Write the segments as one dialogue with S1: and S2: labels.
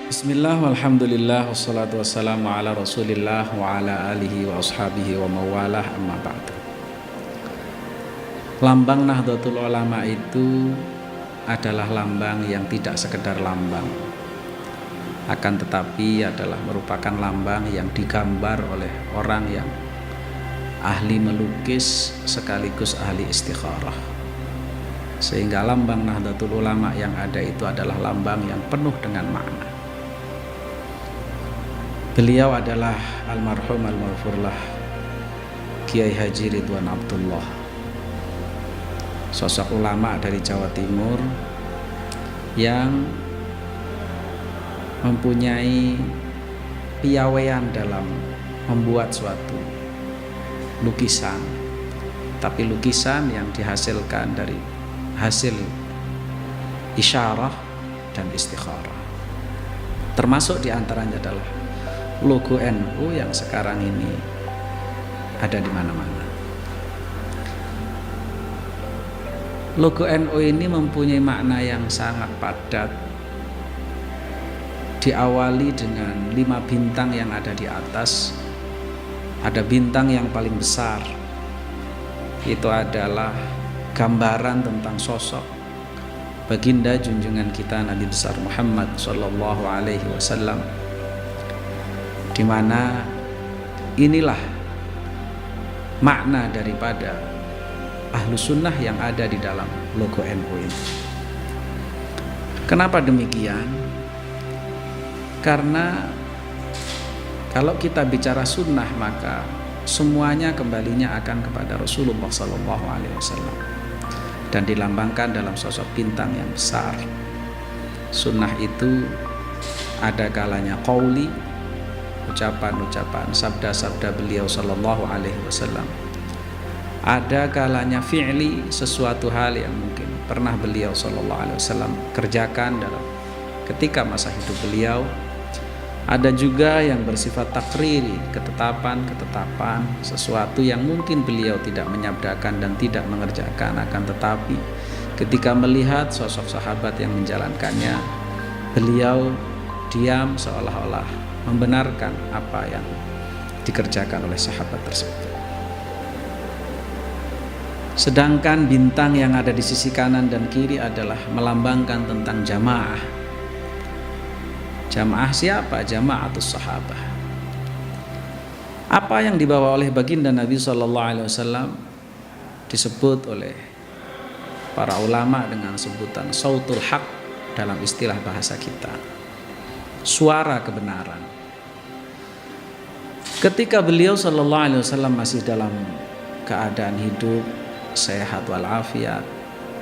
S1: Bismillah, walhamdulillah, wassalatu wassalamu ala rasulillah wa ala alihi wa ashabihi wa mawalah, amma ba'du. Lambang Nahdlatul Ulama itu adalah lambang yang tidak sekedar lambang, akan tetapi adalah merupakan lambang yang digambar oleh orang yang ahli melukis sekaligus ahli istikharah. Sehingga lambang Nahdlatul Ulama yang ada itu adalah lambang yang penuh dengan makna. Beliau adalah almarhum al-maghfurlah Kiai Haji Ridwan Abdullah, sosok ulama dari Jawa Timur yang mempunyai piawaian dalam membuat suatu lukisan, tapi lukisan yang dihasilkan dari hasil isyarah dan istikharah. Termasuk diantaranya adalah logo NU yang sekarang ini ada di mana-mana. Logo NU ini mempunyai makna yang sangat padat. Diawali dengan 5 bintang yang ada di atas. Ada bintang yang paling besar. Itu adalah gambaran tentang sosok baginda junjungan kita Nabi besar Muhammad sallallahu alaihi wasallam, di mana inilah makna daripada Ahlus Sunnah yang ada di dalam logo NU ini. Kenapa demikian? Karena kalau kita bicara sunnah, maka semuanya kembalinya akan kepada Rasulullah SAW dan dilambangkan dalam sosok bintang yang besar. Sunnah itu ada kalanya qauli, ucapan-ucapan, sabda-sabda beliau sallallahu alaihi wasallam. Ada kalanya fi'li, sesuatu hal yang mungkin pernah beliau sallallahu alaihi wasallam kerjakan dalam ketika masa hidup beliau. Ada juga yang bersifat takriri, ketetapan, sesuatu yang mungkin beliau tidak menyabdakan dan tidak mengerjakan, akan tetapi ketika melihat sosok sahabat yang menjalankannya, beliau diam seolah-olah membenarkan apa yang dikerjakan oleh sahabat tersebut. Sedangkan bintang yang ada di sisi kanan dan kiri adalah melambangkan tentang jamaah. Jamaah siapa? Jamaatus sahabah. Apa yang dibawa oleh baginda Nabi SAW disebut oleh para ulama dengan sebutan sautul haq dalam istilah bahasa kita, suara kebenaran. Ketika beliau sallallahu alaihi wasallam masih dalam keadaan hidup sehat walafiat,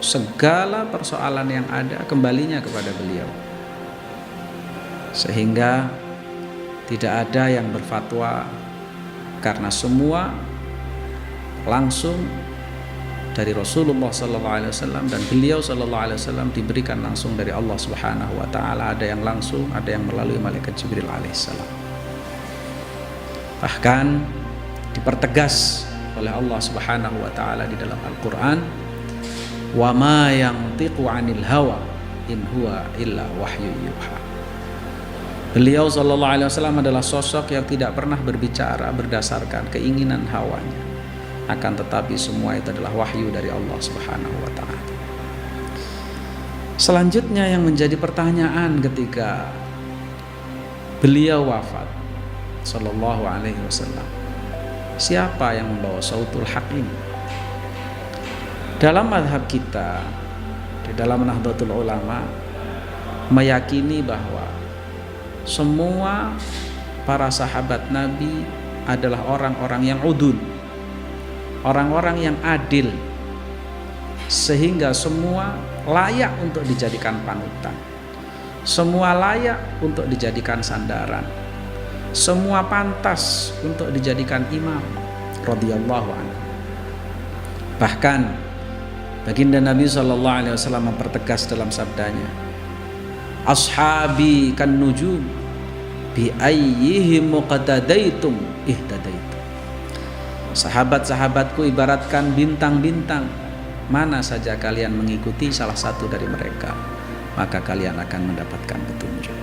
S1: segala persoalan yang ada kembalinya kepada beliau, sehingga tidak ada yang berfatwa, karena semua langsung dari Rasulullah sallallahu alaihi wasallam, dan beliau sallallahu alaihi wasallam diberikan langsung dari Allah Subhanahu wa taala. Ada yang langsung, ada yang melalui malaikat Jibril alaihissalam. Bahkan dipertegas oleh Allah Subhanahu wa taala di dalam Al-Qur'an, "Wa ma yantiqu 'anil hawa in huwa illa wahyu yuha." Beliau sallallahu alaihi wasallam adalah sosok yang tidak pernah berbicara berdasarkan keinginan hawanya, akan tetapi semua itu adalah wahyu dari Allah Subhanahu wa taala. Selanjutnya yang menjadi pertanyaan ketika beliau wafat sallallahu alaihi wasallam, siapa yang membawa sautul haq ini? Dalam mazhab kita, di dalam Nahdlatul Ulama, meyakini bahwa semua para sahabat Nabi adalah orang-orang yang udul, orang-orang yang adil, sehingga semua layak untuk dijadikan panutan, semua layak untuk dijadikan sandaran, semua pantas untuk dijadikan imam radhiyallahu anhu. Bahkan baginda Nabi sallallahu alaihi wasallam mempertegas dalam sabdanya, "Ashabi kan nujum bi ayyihim muqtadaitum ihtadaitum." Sahabat-sahabatku ibaratkan bintang-bintang, mana saja kalian mengikuti salah satu dari mereka, maka kalian akan mendapatkan petunjuk.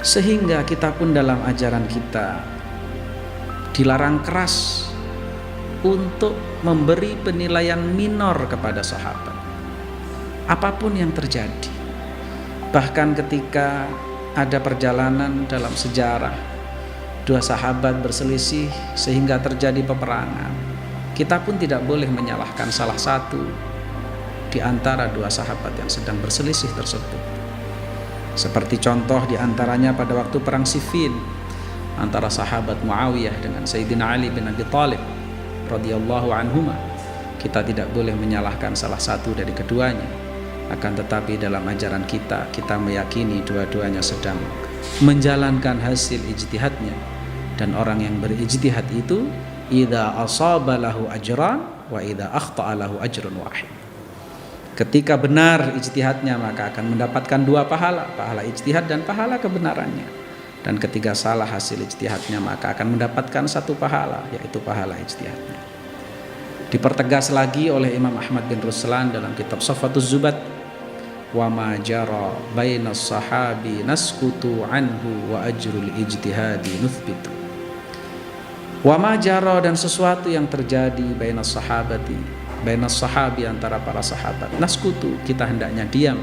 S1: Sehingga kita pun dalam ajaran kita dilarang keras untuk memberi penilaian minor kepada sahabat apapun yang terjadi. Bahkan ketika ada perjalanan dalam sejarah, dua sahabat berselisih sehingga terjadi peperangan, kita pun tidak boleh menyalahkan salah satu di antara dua sahabat yang sedang berselisih tersebut. Seperti contoh di antaranya pada waktu perang Siffin antara sahabat Muawiyah dengan Sayyidina Ali bin Abi Thalib radhiyallahu anhuma. Kita tidak boleh menyalahkan salah satu dari keduanya. Akan tetapi dalam ajaran kita meyakini dua-duanya sedang menjalankan hasil ijtihadnya. Dan orang yang berijtihad itu idza asaba lahu ajran wa idza akhta'a lahu ajrun wahid. Ketika benar ijtihadnya maka akan mendapatkan dua pahala, pahala ijtihad dan pahala kebenarannya. Dan ketika salah hasil ijtihadnya maka akan mendapatkan satu pahala, yaitu pahala ijtihadnya. Dipertegas lagi oleh Imam Ahmad bin Ruslan dalam kitab Safatuz Zubat, wa ma jara bainas sahabi naskutu anhu wa ajrul ijtihadi nuthbitu. Wa ma jara, dan sesuatu yang terjadi bainas sahabi antara para sahabat, naskutu, kita hendaknya diam,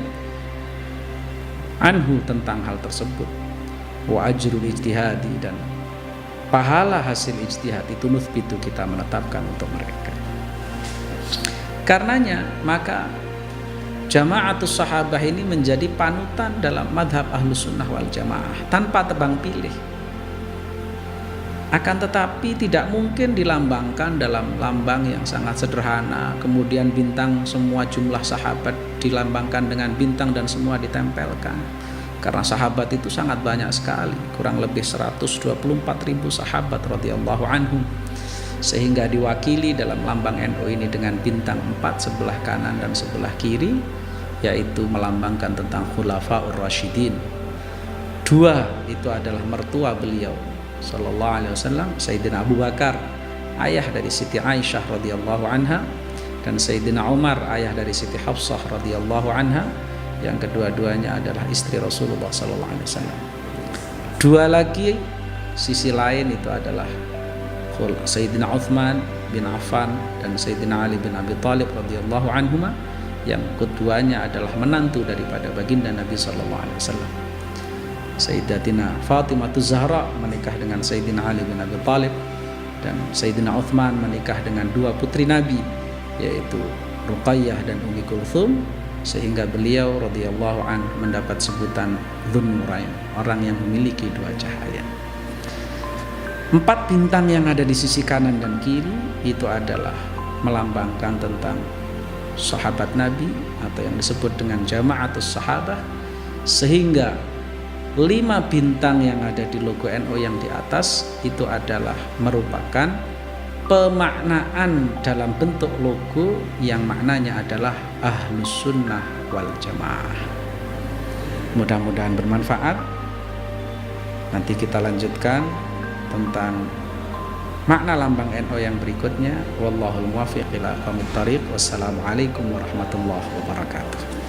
S1: anhu, tentang hal tersebut, wa ajrul ijtihadi, dan pahala hasil ijtihad itu nuthbitu, kita menetapkan untuk mereka. Karenanya maka jama'atus sahabah ini menjadi panutan dalam madhab ahlus sunnah wal jamaah tanpa tebang pilih. Akan tetapi tidak mungkin dilambangkan dalam lambang yang sangat sederhana, kemudian bintang, semua jumlah sahabat dilambangkan dengan bintang dan semua ditempelkan. Karena sahabat itu sangat banyak sekali, kurang lebih 124.000 sahabat radhiyallahu anhum. Sehingga diwakili dalam lambang NU ini dengan bintang 4 sebelah kanan dan sebelah kiri, yaitu melambangkan tentang Khulafaur Rasyidin. 2 itu adalah mertua beliau sallallahu alaihi wasallam, Sayyidina Abu Bakar, ayah dari Siti Aisyah radhiyallahu anha, dan Sayyidina Umar, ayah dari Siti Hafsah radhiyallahu anha, yang kedua-duanya adalah istri Rasulullah sallallahu alaihi wasallam. 2 lagi sisi lain itu adalah Sayyidina Uthman bin Affan dan Sayyidina Ali bin Abi Thalib radhiyallahu anhuma, yang keduanya adalah menantu daripada baginda Nabi sallallahu alaihi wasallam. Sayyidatina Fatimah Zahra menikah dengan Sayyidina Ali bin Abi Thalib, dan Sayyidina Uthman menikah dengan 2 putri Nabi, yaitu Ruqayyah dan Ummi Kulthum, sehingga beliau radhiyallahu anhu mendapat sebutan Dzun Nurain, orang yang memiliki 2 cahaya. 4 bintang yang ada di sisi kanan dan kiri itu adalah melambangkan tentang sahabat Nabi atau yang disebut dengan jama'atus sahabah, sehingga 5 bintang yang ada di logo NU yang di atas itu adalah merupakan pemaknaan dalam bentuk logo yang maknanya adalah Ahlus Sunnah wal Jamaah. Mudah-mudahan bermanfaat. Nanti kita lanjutkan tentang makna lambang NU yang berikutnya. Wallahul muwaffiq ila aqwamit thariq. Wassalamualaikum warahmatullahi wabarakatuh.